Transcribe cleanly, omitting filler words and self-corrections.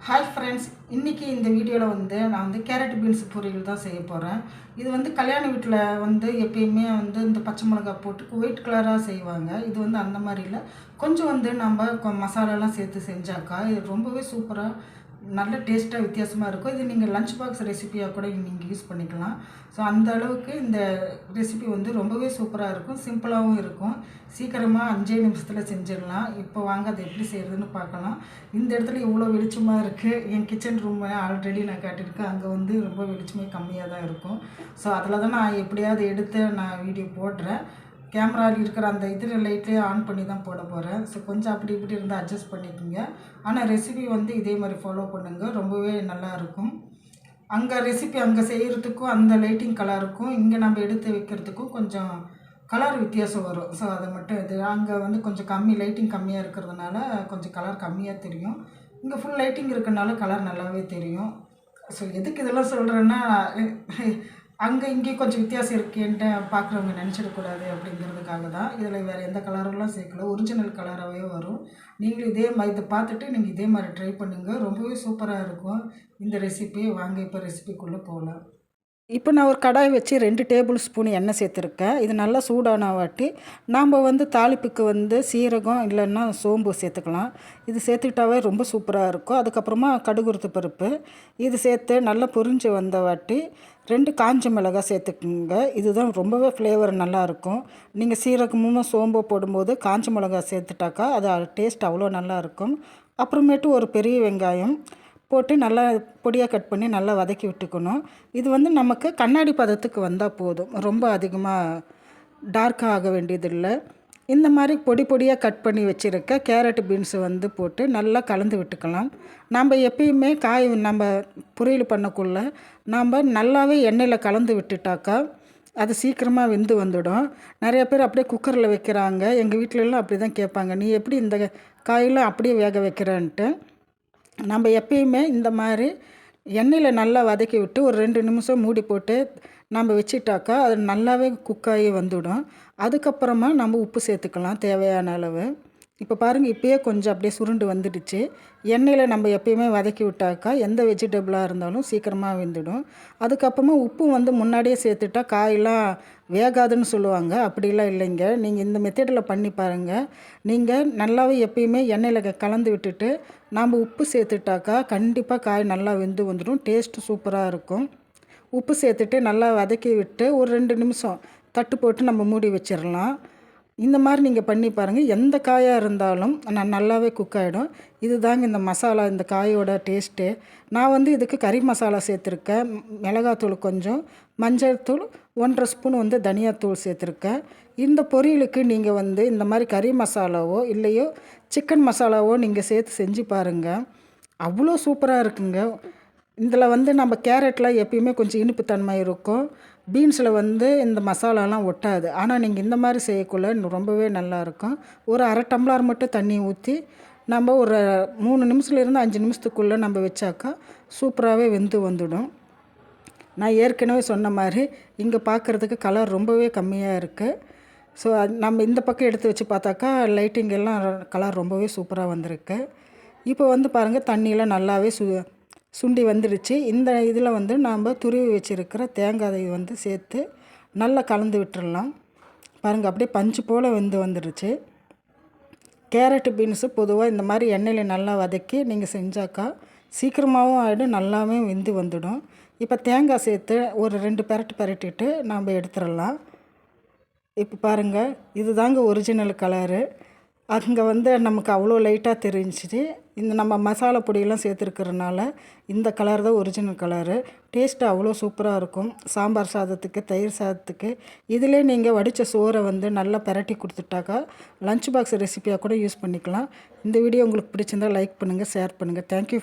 Hi friends, இன்றைக்கி இந்த வீடியோவில் நான் கேரட் பீன்ஸ் பொரியல் தான் செய்ய போகிறேன். இது கல்யாண வீட்டில் எப்பயுமே இந்த பச்சை மிளகா போட்டு ஒயிட் கலராக செய்வாங்க. இது அந்த மாதிரி இல்லை. கொஞ்சம் நம்ம மசாலாலாம் சேர்த்து செஞ்சாக்கா இது ரொம்பவே சூப்பராக நல்ல டேஸ்ட்டாக வித்தியாசமாக இருக்கும். இது நீங்கள் லஞ்ச் பாக்ஸ் ரெசிபியாக கூட நீங்கள் யூஸ் பண்ணிக்கலாம். ஸோ அந்த அளவுக்கு இந்த ரெசிபி ரொம்பவே சூப்பராக இருக்கும். சிம்பிளாகவும் இருக்கும். சீக்கிரமாக 5 நிமிஷத்தில் செஞ்சிடலாம். இப்போ வாங்க அதை எப்படி செய்கிறதுன்னு பார்க்கலாம். இந்த இடத்துல இவ்வளோ வெளிச்சமாக இருக்குது. என் கிச்சன் ரூம் ஆல்ரெடி நான் காட்டியிருக்கேன். அங்கே ரொம்ப வெளிச்சமே கம்மியாக தான் இருக்கும். ஸோ அதில் தான் நான் எப்படியாவது எடுத்து நான் வீடியோ போடுறேன். கேமராவில் இருக்கிற அந்த இதில் லைட்லேயே ஆன் பண்ணி தான் போட போகிறேன். ஸோ கொஞ்சம் அப்படி இப்படி இருந்தால் அட்ஜஸ்ட் பண்ணிக்கோங்க. ஆனால் ரெசிபி இதே மாதிரி ஃபாலோ பண்ணுங்கள். ரொம்பவே நல்லாயிருக்கும். அங்கே ரெசிபி அங்கே செய்கிறதுக்கும் அந்த லைட்டிங் கலருக்கும் இங்கே நம்ம எடுத்து வைக்கிறதுக்கும் கொஞ்சம் கலர் வித்தியாசம் வரும். ஸோ அதை மட்டும் இது அங்கே கொஞ்சம் கம்மி லைட்டிங் கம்மியாக இருக்கிறதுனால கொஞ்சம் கலர் கம்மியாக தெரியும். இங்கே ஃபுல் லைட்டிங் இருக்கிறனால கலர் நல்லாவே தெரியும். ஸோ எதுக்கு இதெல்லாம் சொல்கிறேன்னா, அங்கே இங்கே கொஞ்சம் வித்தியாசம் இருக்கேன்ட்டு பார்க்குறவங்க நினச்சிடக்கூடாது அப்படிங்கிறதுக்காக தான். இதில் வேறு எந்த கலரெல்லாம் சேர்க்கல, ஒரிஜினல் கலராகவே வரும். நீங்களும் இதே மாதிரி இதை பார்த்துட்டு நீங்கள் இதே மாதிரி ட்ரை பண்ணுங்கள். ரொம்பவே சூப்பராக இருக்கும் இந்த ரெசிபி. வாங்க இப்போ ரெசிபிக்குள்ளே போகலாம். இப்போ நான் ஒரு கடாய் வச்சு 2 டேபிள் ஸ்பூன் எண்ணெய் சேர்த்துருக்கேன். இது நல்லா சூடான வாட்டி நாம் தாளிப்புக்கு சீரகம் இல்லைன்னா சோம்பு சேர்த்துக்கலாம். இது சேர்த்துக்கிட்டாவே ரொம்ப சூப்பராக இருக்கும். அதுக்கப்புறமா கடுகுருத்து பருப்பு இது சேர்த்து நல்லா பொரிஞ்சு வந்த வாட்டி 2 காஞ்ச மிளகாய் சேர்த்துக்குங்க. இதுதான் ரொம்பவே ஃப்ளேவர் நல்லாயிருக்கும். நீங்கள் சீரகமும் சோம்பு போடும்போது காஞ்ச மிளகாய் சேர்த்துட்டாக்கா அது டேஸ்ட் அவ்வளோ நல்லாயிருக்கும். அப்புறமேட்டு ஒரு பெரிய வெங்காயம் போட்டு நல்லா பொடியாக கட் பண்ணி நல்லா வதக்கி விட்டுக்கணும். இது நமக்கு கண்ணாடி பதத்துக்கு வந்தால் போதும். ரொம்ப அதிகமாக டார்க்காக ஆக வேண்டியதில்லை. இந்த மாதிரி பொடி பொடியாக கட் பண்ணி வச்சுருக்க கேரட் பீன்ஸு போட்டு நல்லா கலந்து விட்டுக்கலாம். நம்ம எப்பயுமே காய் நம்ம பொரியல் பண்ணக்குள்ளே நாம் நல்லாவே எண்ணெயில் கலந்து விட்டுட்டாக்கா அது சீக்கிரமாக வெந்து வந்துடும். நிறைய பேர் அப்படியே குக்கரில் வைக்கிறாங்க. எங்கள் வீட்டிலலாம் அப்படி தான் கேட்பாங்க, நீ எப்படி இந்த காயெல்லாம் அப்படியே வேக வைக்கிறேன்ட்டு. நம்ம எப்பயுமே இந்த மாதிரி எண்ணெயில் நல்லா வதக்கி விட்டு ஒரு 2 நிமிஷம் மூடி போட்டு நம்ம வச்சிட்டாக்கா அது நல்லாவே குக்காகி வந்துவிடும். அதுக்கப்புறமா நம்ம உப்பு சேர்த்துக்கலாம் தேவையான அளவு. இப்போ பாருங்கள், இப்போயே கொஞ்சம் அப்படியே சுருண்டு வந்துடுச்சு. எண்ணெயில் நம்ம எப்பயுமே வதக்கி விட்டாக்கா எந்த வெஜிடபிளாக இருந்தாலும் சீக்கிரமாக வெந்துடும். அதுக்கப்புறமா உப்பு முன்னாடியே சேர்த்துட்டா காயெல்லாம் வேகாதுன்னு சொல்லுவாங்க. அப்படிலாம் இல்லைங்க. நீங்கள் இந்த மெத்தடில் பண்ணி பாருங்கள். நீங்கள் நல்லாவே எப்பயுமே எண்ணெயில் கலந்து விட்டுட்டு நாம் உப்பு சேர்த்துட்டாக்கா கண்டிப்பாக காய் நல்லா வெந்து வந்துடும். டேஸ்ட்டு சூப்பராக இருக்கும். உப்பு சேர்த்துட்டு நல்லா வதக்கி விட்டு ஒரு 2 நிமிஷம் தட்டு போட்டு நம்ம மூடி வச்சிடலாம். இந்த மாதிரி நீங்கள் பண்ணி பாருங்கள். எந்த காயாக இருந்தாலும் நல்லாவே குக் ஆகிடும். இது தாங்க இந்த மசாலா, இந்த காயோட டேஸ்ட்டு. நான் இதுக்கு கறி மசாலா சேர்த்துருக்கேன். மிளகாத்தூள் கொஞ்சம், மஞ்சள் தூள் 1.5 ஸ்பூன் தனியாத்தூள் சேர்த்துருக்கேன். இந்த பொரியலுக்கு நீங்கள் இந்த மாதிரி கறி மசாலாவோ இல்லையோ சிக்கன் மசாலாவோ நீங்கள் சேர்த்து செஞ்சு பாருங்கள். அவ்வளோ சூப்பராக இருக்குங்க. இதில் நம்ம கேரட்டில் எப்பயுமே கொஞ்சம் இனிப்பு தன்மை இருக்கும். பீன்ஸில் இந்த மசாலாலாம் ஒட்டாது. ஆனால் நீங்கள் இந்த மாதிரி செய்யக்குள்ள ரொம்பவே நல்லாயிருக்கும். ஒரு அரை டம்ளர் மட்டும் தண்ணி ஊற்றி நம்ம ஒரு 3 நிமிஷத்துலேருந்து 5 நிமிஷத்துக்குள்ளே நம்ம வச்சாக்கா சூப்பராகவே வெந்து வந்துடும். நான் ஏற்கனவே சொன்ன மாதிரி இங்கே பார்க்குறதுக்கு கலர் ரொம்பவே கம்மியாக இருக்குது. ஸோ நம்ம இந்த பக்கம் எடுத்து வச்சு பார்த்தாக்கா லைட்டிங் எல்லாம் கலர் ரொம்பவே சூப்பராக வந்திருக்கு. இப்போ பாருங்கள், தண்ணியெலாம் நல்லாவே சுண்டி வந்துடுச்சு. இந்த இதில் நாம் துருவி வச்சுருக்கிற தேங்காயை சேர்த்து நல்லா கலந்து விட்டுடலாம். பாருங்கள், அப்படியே பஞ்சு போல் வந்துடுச்சு. கேரட்டு பீன்ஸு பொதுவாக இந்த மாதிரி எண்ணெயில் நல்லா வதக்கி நீங்கள் செஞ்சாக்கா சீக்கிரமாகவும் ஆகிடும், நல்லாவே வெந்து வந்துடும். இப்போ தேங்காய் சேர்த்து ஒரு 2 பெரட்டிட்டு நாம் எடுத்துடலாம். இப்போ பாருங்கள், இது தாங்க ஒரிஜினல் கலரு. அங்கே நமக்கு அவ்வளோ லைட்டாக தெரிஞ்சிச்சு. இந்த நம்ம மசாலா பொடியெல்லாம் சேர்த்துருக்கிறனால இந்த கலர் தான் ஒரிஜினல் கலரு. டேஸ்ட்டு அவ்வளோ சூப்பராக இருக்கும். சாம்பார் சாதத்துக்கு, தயிர் சாதத்துக்கு, இதிலே நீங்கள் வடித்த சோறை நல்லா பெரட்டி கொடுத்துட்டாக்கா லஞ்ச் பாக்ஸ் ரெசிபியாக கூட யூஸ் பண்ணிக்கலாம். இந்த வீடியோ உங்களுக்கு பிடிச்சிருந்தால் லைக் பண்ணுங்கள், ஷேர் பண்ணுங்கள். தேங்க்யூ.